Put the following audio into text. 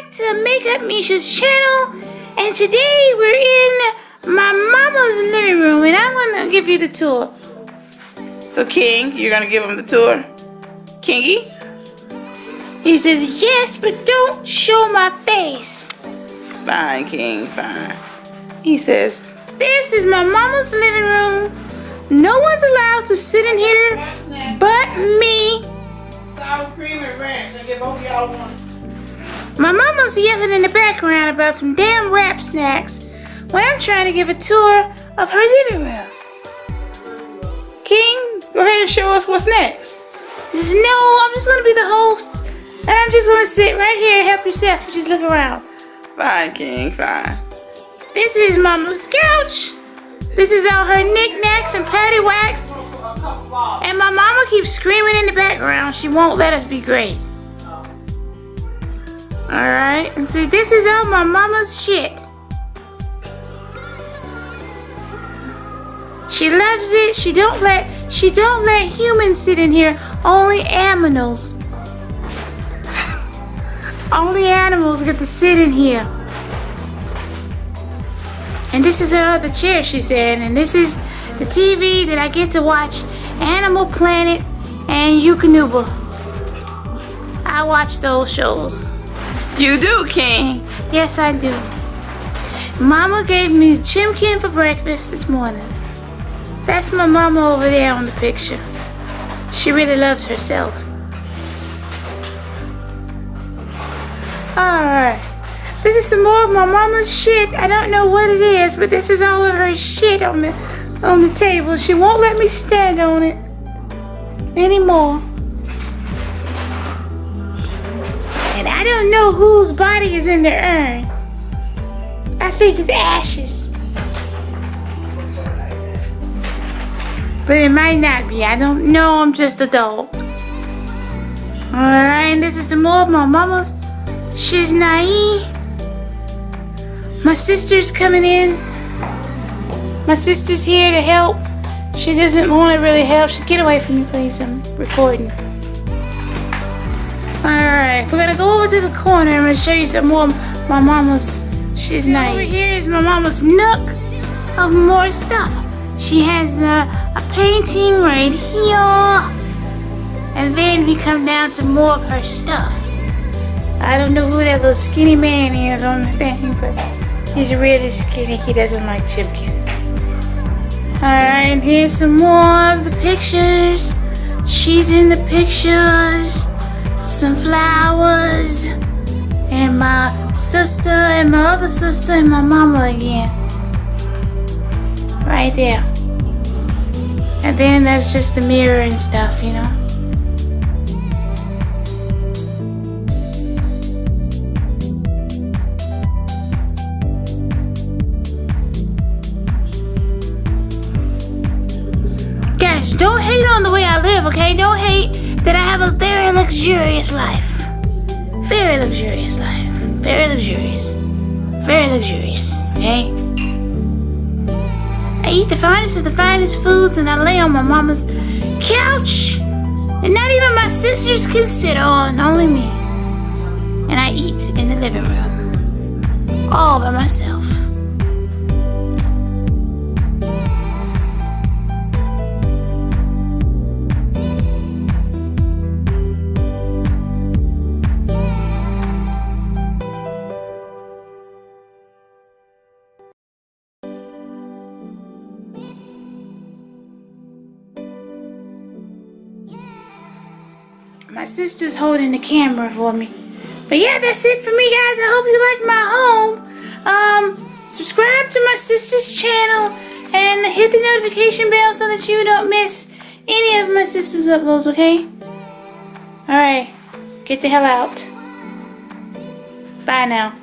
back to Makeup Misha's channel, and today we're in my mama's living room, and I'm gonna give you the tour. So King, you're gonna give him the tour? Kingy? He says, yes, but don't show my face. Fine, King, fine. He says, this is my mama's living room. No one's allowed to sit in here but me. Sour cream and ranch. I give both y'all one. My mama's yelling in the background about some damn wrap snacks when I'm trying to give a tour of her living room. King, go ahead and show us what's next. He says, no, I'm just going to be the host. And I'm just going to sit right here and help yourself. You just look around. Fine, King, fine. This is Mama's couch. This is all her knickknacks and paddywhacks. And my mama keeps screaming in the background. She won't let us be great. Alright, and see, this is all my mama's shit. She loves it. She don't let humans sit in here. Only animals. Only animals get to sit in here. And this is her other chair, she said. And this is the TV that I get to watch Animal Planet and Yukonuba. I watch those shows. You do, King? Yes, I do. Mama gave me chimkin for breakfast this morning. That's my mama over there on the picture. She really loves herself. Alright. This is some more of my mama's shit. I don't know what it is, but this is all of her shit on the table. She won't let me stand on it anymore. And I don't know whose body is in the urn. I think it's ashes. But it might not be. I don't know. I'm just a dog. Alright, and this is some more of my mama's. She's naive. My sister's coming in. My sister's here to help. She doesn't want to really help. Get away from me, please. I'm recording. Alright, we're going to go over to the corner. I'm going to show you some more of my mama's. She's naive. Over here is my mama's nook of more stuff. She has a painting right here. And then we come down to more of her stuff. I don't know who that little skinny man is on the thing, but he's really skinny. He doesn't like chicken. Alright, and here's some more of the pictures. She's in the pictures. Some flowers. And my sister and my other sister and my mama again. Right there. And then that's just the mirror and stuff, you know. Guys, don't hate on the way I live, okay? Don't hate that I have a very luxurious life. Very luxurious life. Very luxurious. Very luxurious, okay? I eat the finest of the finest foods, and I lay on my mama's couch. And not even my sisters can sit on, only me. And I eat in the living room. All by myself. My sister's holding the camera for me. But yeah, that's it for me, guys. I hope you like my home. Subscribe to my sister's channel and hit the notification bell so that you don't miss any of my sister's uploads, okay? Alright, get the hell out. Bye now.